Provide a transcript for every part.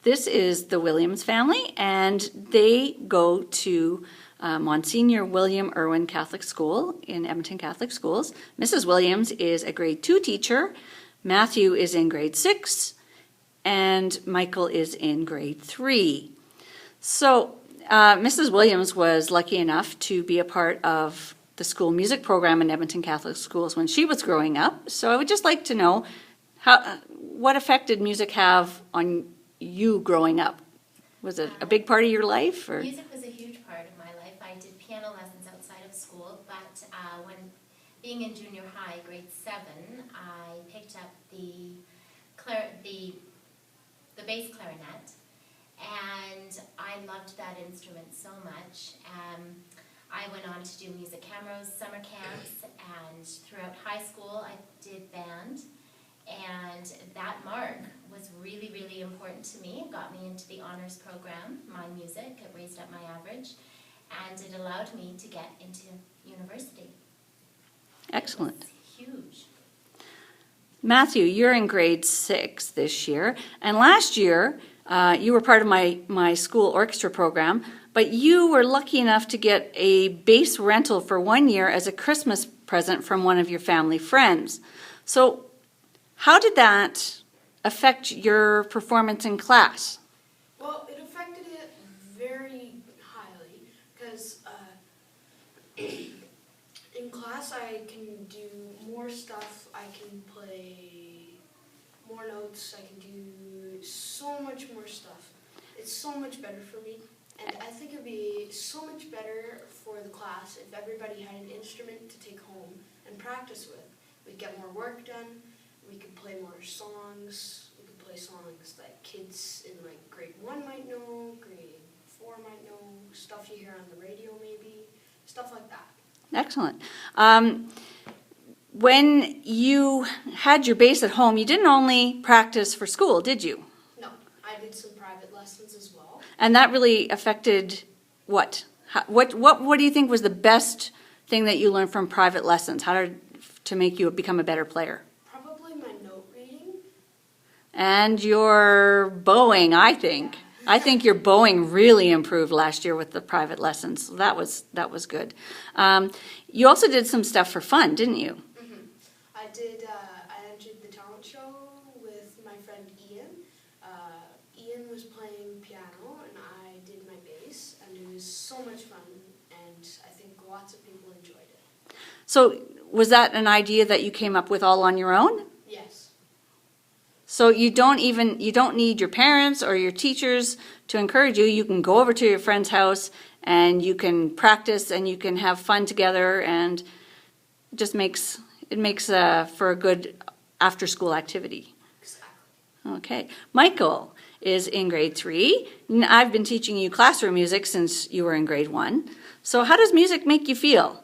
This is the Williams family, and they go to Monsignor William Irwin Catholic School in Edmonton Catholic Schools. Mrs. Williams is a grade 2 teacher. Matthew is in grade 6, and Michael is in grade 3. So Mrs. Williams was lucky enough to be a part of the school music program in Edmonton Catholic Schools when she was growing up. So I would just like to know, what effect did music have on you growing up? Was it a big part of your life? Or? Music was a huge part of my life. I did piano lessons outside of school, but when being in junior high, grade 7, I picked up the bass clarinet, and I loved that instrument so much. I went on to do music cameras, summer camps, and throughout high school I did band. And that mark was really, really important to me. It got me into the honors program, my music. It raised up my average, and it allowed me to get into university. Excellent. It was huge. Matthew, you're in grade 6 this year, and last year you were part of my school orchestra program, but you were lucky enough to get a bass rental for 1 year as a Christmas present from one of your family friends. So how did that affect your performance in class? Well, it affected it very highly because in class I can do more stuff. I can play more notes. I can do so much more stuff. It's so much better for me. And I think it would be so much better for the class if everybody had an instrument to take home and practice with. We'd get more work done. We could play more songs. We could play songs that kids in like grade 1 might know, grade 4 might know, stuff you hear on the radio maybe, stuff like that. Excellent. When you had your bass at home, you didn't only practice for school, did you? No, I did some private lessons as well. And that really affected what? What do you think was the best thing that you learned from private lessons? To make you become a better player? Probably my note reading. And your bowing, I think. I think your bowing really improved last year with the private lessons. So that was good. You also did some stuff for fun, didn't you? Mm-hmm. I did. I entered the talent show with my friend Ian. Ian was playing piano and I did my bass, and it was so much fun, and I think lots of people enjoyed it. So was that an idea that you came up with all on your own? Yes. So you don't need your parents or your teachers to encourage you. You can go over to your friend's house and you can practice and you can have fun together, and it just makes for a good after-school activity. Exactly. Okay. Michael is in grade 3. I've been teaching you classroom music since you were in grade 1. So how does music make you feel?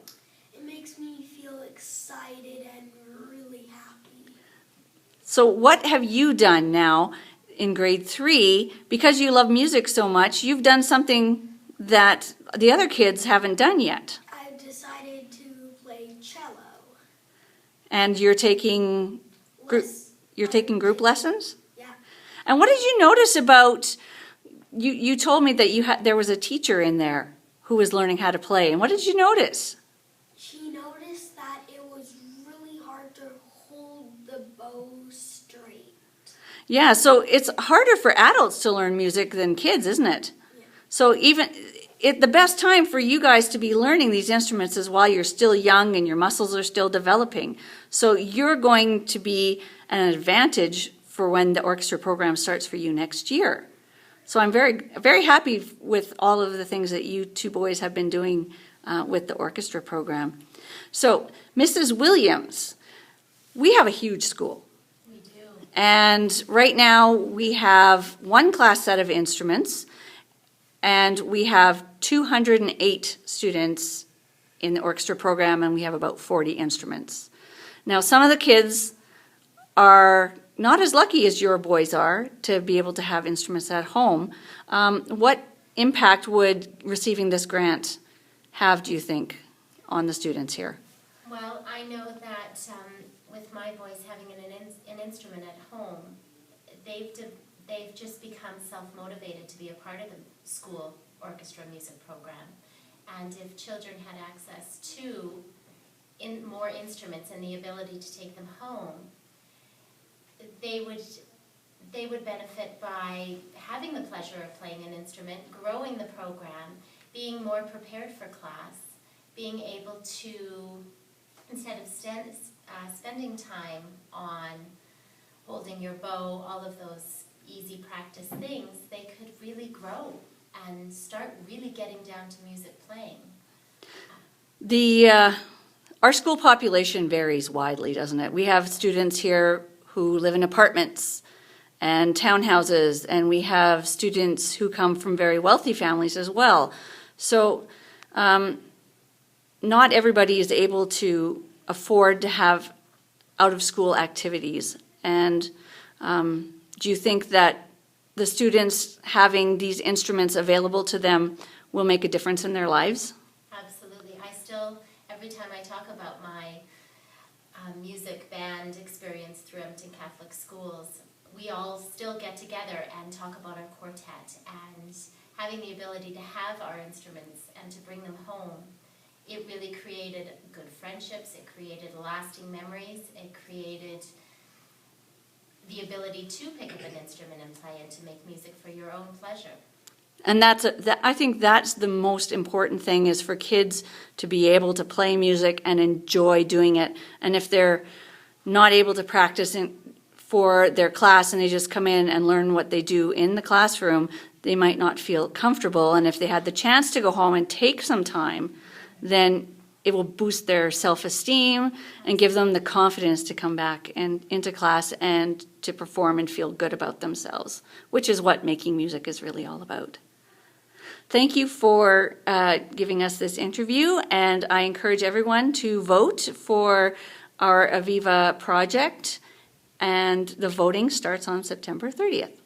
So what have you done now in grade 3? Because you love music so much, you've done something that the other kids haven't done yet. I've decided to play cello. And you're taking group lessons? Yeah. And what did you notice about, you told me that there was a teacher in there who was learning how to play. And what did you notice? She noticed that it was really hard to hold the bow straight. Yeah, so it's harder for adults to learn music than kids, isn't it? Yeah. So the best time for you guys to be learning these instruments is while you're still young and your muscles are still developing. So you're going to be an advantage for when the orchestra program starts for you next year. So I'm very, very happy with all of the things that you two boys have been doing with the orchestra program. So, Mrs. Williams, we have a huge school. We do. And right now we have one class set of instruments, and we have 208 students in the orchestra program, and we have about 40 instruments. Now, some of the kids are not as lucky as your boys are to be able to have instruments at home. What impact would receiving this grant have, do you think, on the students here? Well, I know that with my boys having an instrument at home, they've they've just become self-motivated to be a part of the school orchestra music program. And if children had access to more instruments and the ability to take them home, they would benefit by having the pleasure of playing an instrument, growing the program, being more prepared for class, being able to, instead of spending time on holding your bow, all of those easy practice things, they could really grow and start really getting down to music playing. Our school population varies widely, doesn't it? We have students here who live in apartments and townhouses, and we have students who come from very wealthy families as well. So not everybody is able to afford to have out-of-school activities. And do you think that the students having these instruments available to them will make a difference in their lives? Absolutely. I still, every time I talk about my music band experience through Edmonton Catholic Schools, we all still get together and talk about our quartet, and having the ability to have our instruments and to bring them home. It really created good friendships, it created lasting memories, it created the ability to pick up an instrument and play and to make music for your own pleasure. And I think that's the most important thing, is for kids to be able to play music and enjoy doing it. And if they're not able to practice for their class and they just come in and learn what they do in the classroom, they might not feel comfortable. And if they had the chance to go home and take some time, then it will boost their self-esteem and give them the confidence to come back and into class and to perform and feel good about themselves, which is what making music is really all about. Thank you for giving us this interview, and I encourage everyone to vote for our Aviva project, and the voting starts on September 30th.